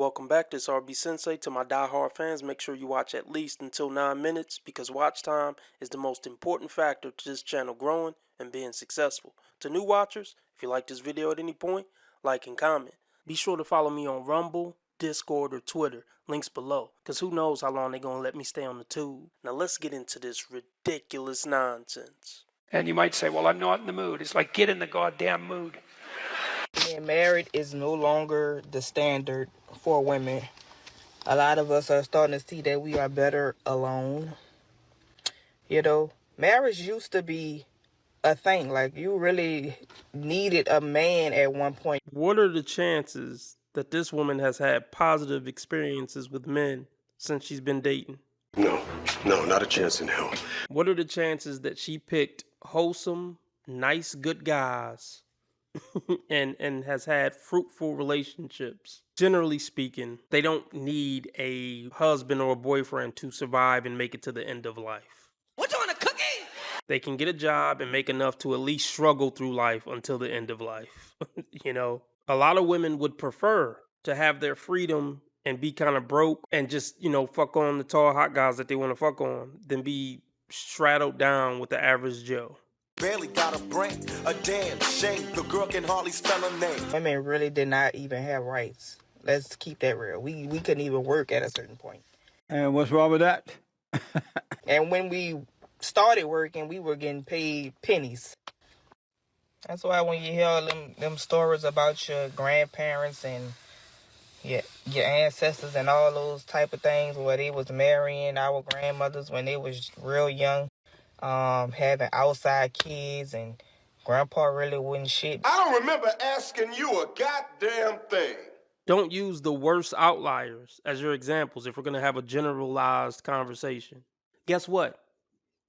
Welcome back, this RB Sensei. To my die-hard fans, make sure you watch at least until 9 minutes because watch time is the most important factor to this channel growing and being successful. To new watchers, if you like this video at any point, like and comment. Be sure to follow me on Rumble, Discord, or Twitter, links below, because who knows how long they're going to let me stay on the tube. Now let's get into this ridiculous nonsense. And you might say, well, I'm not in the mood. It's like, get in the goddamn mood. Being married is no longer the standard for women. A lot of us are starting to see that we are better alone. You know, marriage used to be a thing. Like, you really needed a man at one point. What are the chances that this woman has had positive experiences with men since she's been dating? No, not a chance in hell. What are the chances that she picked wholesome, nice, good guys and has had fruitful relationships? Generally speaking, they don't need a husband or a boyfriend to survive and make it to the end of life. What, you want a cookie? They can get a job and make enough to at least struggle through life until the end of life. You know, a lot of women would prefer to have their freedom and be kind of broke and just, fuck on the tall hot guys that they want to fuck on than be straddled down with the average Joe. Barely got a brain, a damn shame. The girl can hardly spell her name. Women really did not even have rights. Let's keep that real. We couldn't even work at a certain point. And what's wrong with that? And when we started working, we were getting paid pennies. That's why when you hear them stories about your grandparents and your ancestors and all those type of things where they was marrying our grandmothers when they was real young, having outside kids, and grandpa really wouldn't shit. I don't remember asking you a goddamn thing. Don't use the worst outliers as your examples if we're going to have a generalized conversation. Guess what?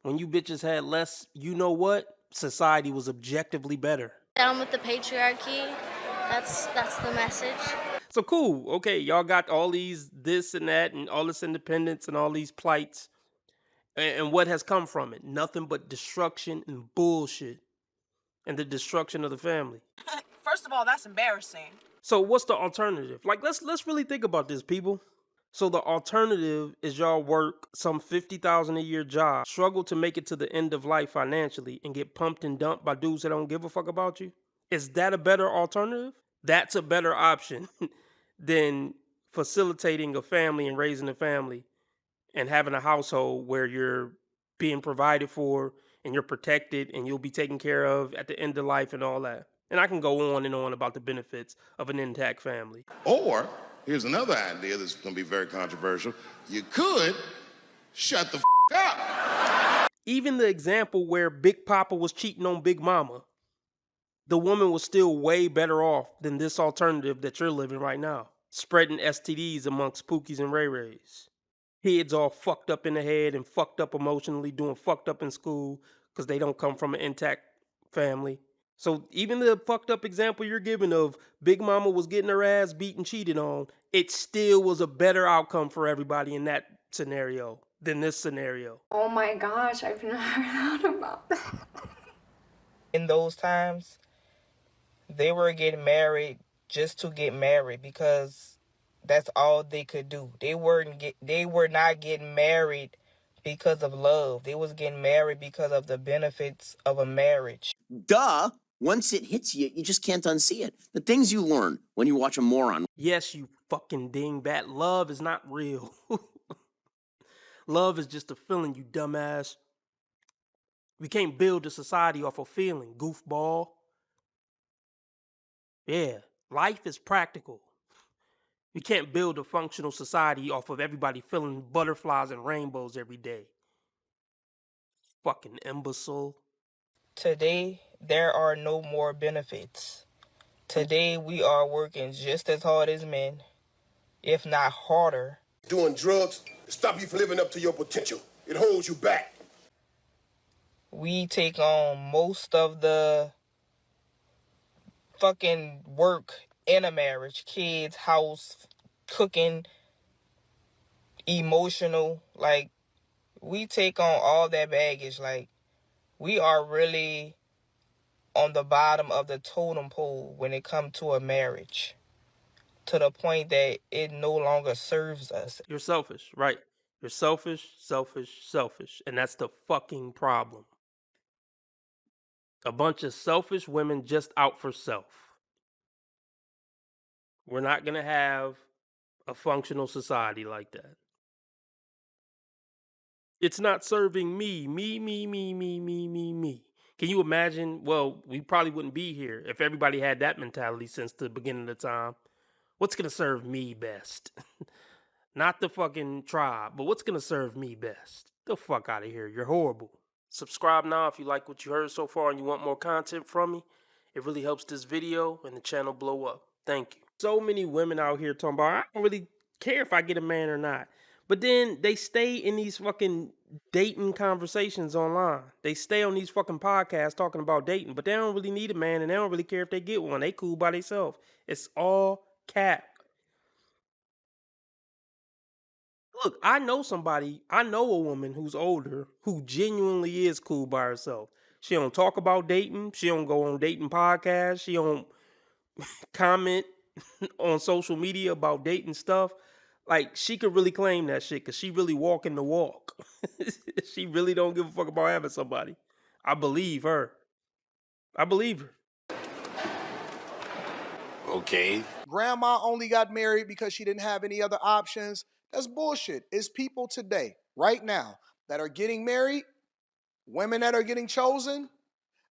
When you bitches had less, you know what? Society was objectively better. Down with the patriarchy. That's the message. So cool. Okay, y'all got all these this and that and all this independence and all these plights. And what has come from it? Nothing but destruction and bullshit. And the destruction of the family. First of all, that's embarrassing. So what's the alternative? Like, let's really think about this, people. So the alternative is y'all work some $50,000 a year job, struggle to make it to the end of life financially, and get pumped and dumped by dudes that don't give a fuck about you? Is that a better alternative? That's a better option than facilitating a family and raising a family and having a household where you're being provided for and you're protected and you'll be taken care of at the end of life and all that. And I can go on and on about the benefits of an intact family. Or, here's another idea that's going to be very controversial. You could shut the up. Even the example where Big Papa was cheating on Big Mama, the woman was still way better off than this alternative that you're living right now. Spreading STDs amongst Pookies and Ray Rays. Kids all fucked up in the head and fucked up emotionally, doing fucked up in school because they don't come from an intact family. So even the fucked up example you're giving of Big Mama was getting her ass beat and cheated on, it still was a better outcome for everybody in that scenario than this scenario. Oh my gosh, I've never thought about that. In those times, they were getting married just to get married because that's all they could do. They were not getting married because of love. They was getting married because of the benefits of a marriage. Duh. Once it hits you, you just can't unsee it. The things you learn when you watch a moron. Yes, you fucking dingbat. Love is not real. Love is just a feeling, you dumbass. We can't build a society off of feeling, goofball. Yeah, life is practical. We can't build a functional society off of everybody feeling butterflies and rainbows every day. Fucking imbecile. Today, there are no more benefits. Today, we are working just as hard as men, if not harder. Doing drugs stop you from living up to your potential. It holds you back. We take on most of the fucking work in a marriage. Kids, house, cooking, emotional. Like, we take on all that baggage. Like, we are really on the bottom of the totem pole when it comes to a marriage. to the point that it no longer serves us. You're selfish, right? You're selfish, selfish, selfish. And that's the fucking problem. A bunch of selfish women just out for self. We're not going to have a functional society like that. It's not serving me. Me. Can you imagine? Well, we probably wouldn't be here if everybody had that mentality since the beginning of the time. What's going to serve me best? Not the fucking tribe, but what's going to serve me best? The fuck out of here. You're horrible. Subscribe now if you like what you heard so far and you want more content from me. It really helps this video and the channel blow up. Thank you. So many women out here talking about, I don't really care if I get a man or not. But then they stay in these fucking dating conversations online. They stay on these fucking podcasts talking about dating, but they don't really need a man and they don't really care if they get one. They cool by themselves. It's all cap. Look, I know a woman who's older who genuinely is cool by herself. She don't talk about dating. She don't go on dating podcasts. She don't comment on social media about dating stuff. Like, she could really claim that shit because she really walking the walk. She really don't give a fuck about having somebody. I believe her. I believe her. Okay. Grandma only got married because she didn't have any other options. That's bullshit. It's people today, right now, that are getting married, women that are getting chosen,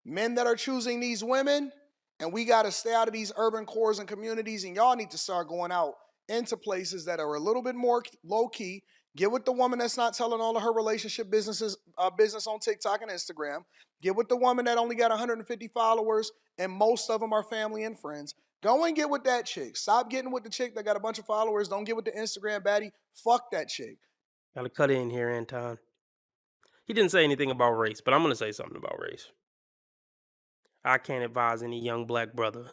men that are choosing these women, and we got to stay out of these urban cores and communities, and y'all need to start going out into places that are a little bit more low-key. Get with the woman that's not telling all of her relationship business on TikTok and Instagram. Get with the woman that only got 150 followers, and most of them are family and friends. Go and get with that chick. Stop getting with the chick that got a bunch of followers. Don't get with the Instagram baddie. Fuck that chick. Gotta cut in here, Anton. He didn't say anything about race, but I'm gonna say something about race. I can't advise any young black brother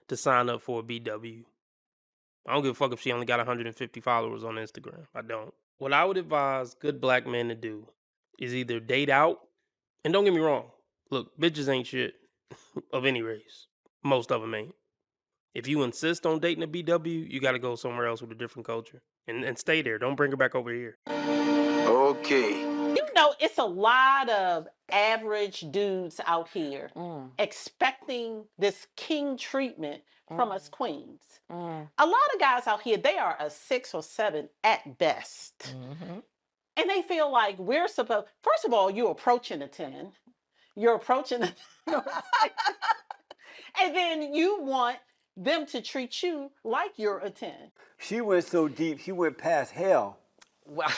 to sign up for a BW. I don't give a fuck if she only got 150 followers on Instagram. I don't. What I would advise good black men to do is either date out, and don't get me wrong, look, bitches ain't shit of any race. Most of them ain't. If you insist on dating a BW, you gotta go somewhere else with a different culture. And stay there. Don't bring her back over here. Okay. You know, it's a lot of average dudes out here expecting this king treatment from us queens. A lot of guys out here, they are a 6 or 7 at best. And they feel like we're supposed, first of all, you're approaching a 10. You're approaching a 10. And then you want them to treat you like you're a 10. She went so deep, she went past hell. Well,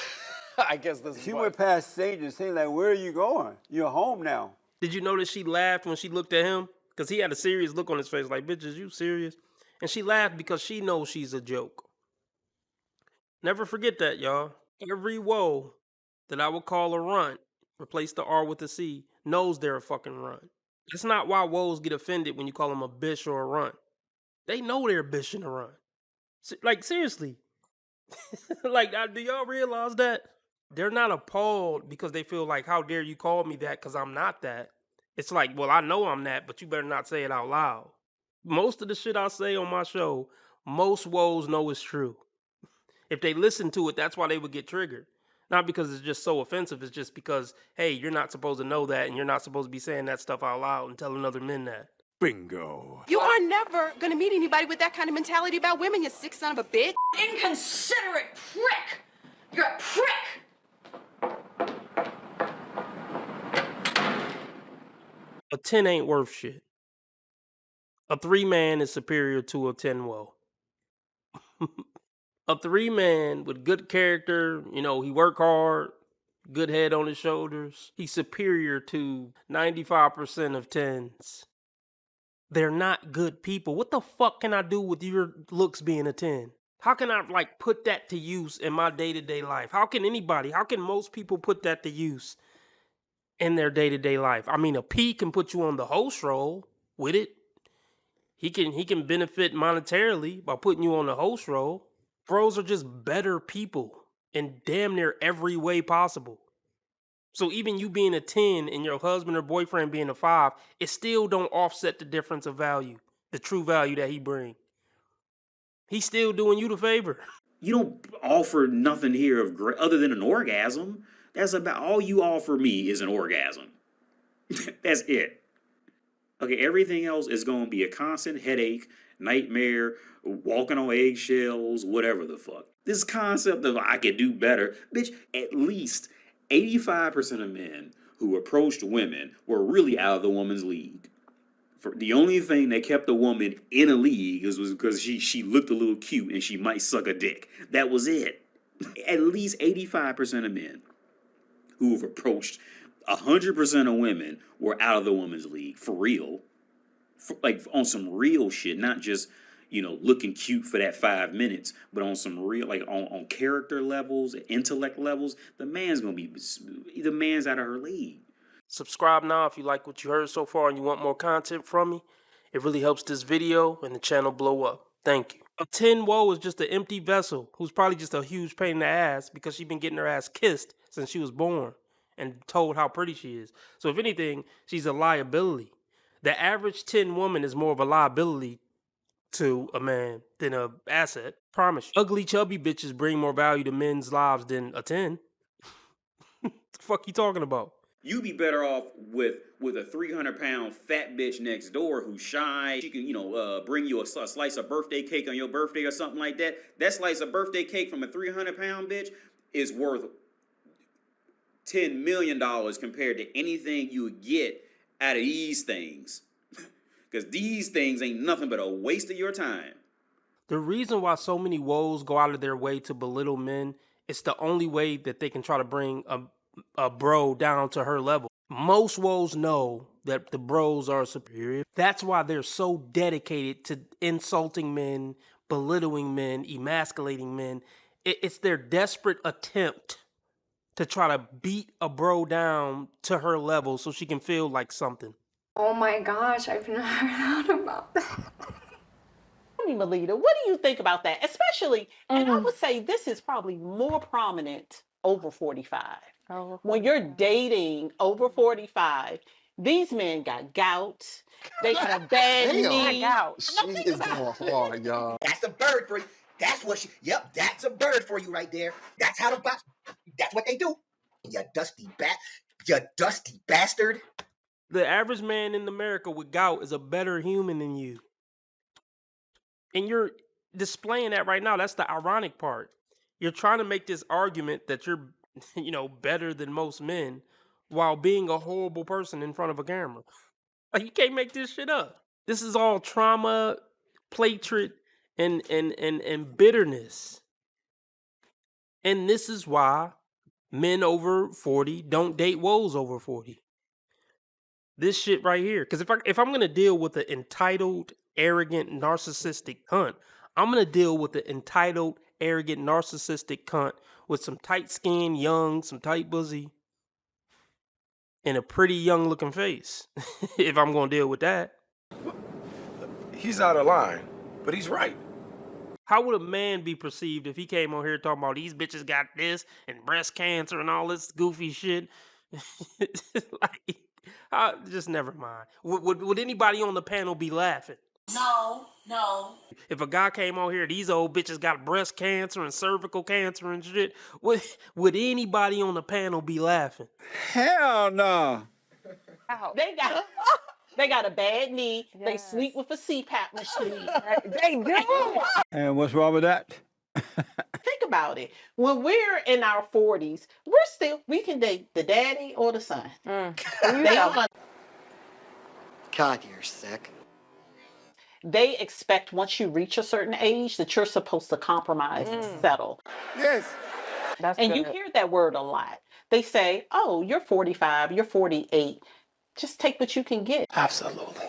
I guess this is She went past Satan, saying like, where are you going? You're home now. Did you notice she laughed when she looked at him? Because he had a serious look on his face like, bitch, is you serious? And she laughed because she knows she's a joke. Never forget that, y'all. Every woe that I would call a runt, replace the R with a C, knows they're a fucking runt. That's not why woes get offended when you call them a bitch or a runt. They know they're a bitch and a runt. Like, seriously. Like, do y'all realize that? They're not appalled because they feel like, how dare you call me that because I'm not that. It's like, well, I know I'm that, but you better not say it out loud. Most of the shit I say on my show, most woes know it's true. If they listen to it, that's why they would get triggered. Not because it's just so offensive. It's just because, hey, you're not supposed to know that and you're not supposed to be saying that stuff out loud and telling other men that. Bingo. You are never gonna meet anybody with that kind of mentality about women, you sick son of a bitch. Inconsiderate prick! You're a prick! A 10 ain't worth shit. A 3-man is superior to a 10 woe. A 3-man with good character, you know, he work hard, good head on his shoulders. He's superior to 95% of 10s. They're not good people. What the fuck can I do with your looks being a 10? How can I, like, put that to use in my day-to-day life? How can most people put that to use in their day-to-day life? I mean, a P can put you on the host role with it. He can benefit monetarily by putting you on the host role. Bros are just better people in damn near every way possible. So even you being a 10 and your husband or boyfriend being a 5, it still don't offset the difference of value, the true value that he brings. He's still doing you the favor. You don't offer nothing here of other than an orgasm. That's about all you offer me is an orgasm. That's it. Okay, everything else is going to be a constant headache, nightmare, walking on eggshells, whatever the fuck. This concept of I could do better, bitch, at least 85% of men who approached women were really out of the woman's league. For the only thing that kept a woman in a league was because she looked a little cute and she might suck a dick. That was it. At least 85% of men who have approached 100% of women were out of the woman's league, for real. Like on some real shit, not just, looking cute for that 5 minutes, but on some real, like on character levels, intellect levels, the man's out of her league. Subscribe now if you like what you heard so far and you want more content from me. It really helps this video and the channel blow up. Thank you. A 10 woe is just an empty vessel who's probably just a huge pain in the ass because she's been getting her ass kissed since she was born and told how pretty she is. So if anything, she's a liability. The average 10 woman is more of a liability to a man than an asset. Promise you. Ugly, chubby bitches bring more value to men's lives than a 10. The fuck you talking about? You'd be better off with a 300-pound fat bitch next door who's shy. She can, bring you a slice of birthday cake on your birthday or something like that. That slice of birthday cake from a 300-pound bitch is worth $10 million compared to anything you would get out of these things. Because these things ain't nothing but a waste of your time. The reason why so many woes go out of their way to belittle men, it's the only way that they can try to bring a bro down to her level. Most woes know that the bros are superior. That's why they're so dedicated to insulting men, belittling men, emasculating men. It's their desperate attempt to try to beat a bro down to her level so she can feel like something. Oh my gosh, I've never thought about that. Melita, what do you think about that? Especially, and I would say this is probably more prominent over 45. When you're dating over 45, these men got gout. They got a bad knee. She is going hard, y'all. That's a bird for you. That's what that's a bird for you right there. That's how that's what they do. You dusty bastard. The average man in America with gout is a better human than you. And you're displaying that right now. That's the ironic part. You're trying to make this argument that you're, better than most men while being a horrible person in front of a camera. Like, you can't make this shit up. This is all trauma, hatred, and bitterness. And this is why men over 40 don't date woes over 40. This shit right here. Because if I'm going to deal with an entitled, arrogant, narcissistic cunt, I'm going to deal with the entitled, arrogant, narcissistic cunt with some tight skin, young, some tight pussy, and a pretty young looking face. If I'm going to deal with that. He's out of line, but he's right. How would a man be perceived if he came on here talking about these bitches got this and breast cancer and all this goofy shit? Just never mind. Would anybody on the panel be laughing? No. If a guy came on here, these old bitches got breast cancer and cervical cancer and shit, would anybody on the panel be laughing? Hell no. They got a bad knee. Yes. They sleep with a CPAP machine. They do. And what's wrong with that? Think about it. When we're in our 40s, we can date the daddy or the son. God, you're sick. They expect once you reach a certain age that you're supposed to compromise and settle. Yes. And you hear that word a lot. They say, oh, you're 45, you're 48. Just take what you can get. Absolutely.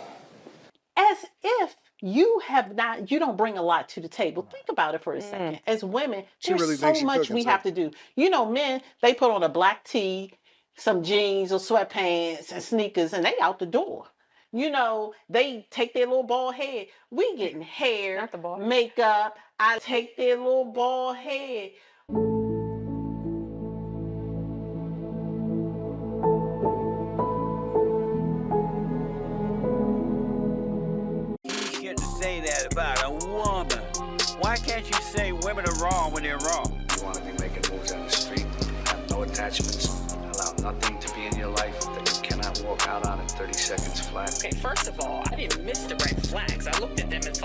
As if you don't bring a lot to the table. Think about it for a second. As women, there's so much we have to do. Men, they put on a black tee, some jeans or sweatpants and sneakers, and they out the door. They take their little bald head. We getting hair, makeup. I take their little bald head. You get to say that about a woman. Why Why can't you say women are wrong when they're wrong? You want to be making moves on the street, have no attachments, allow nothing to be in your life that you cannot walk out on in 30 seconds flat. Okay, first of all, I didn't miss the red flags. I looked at them and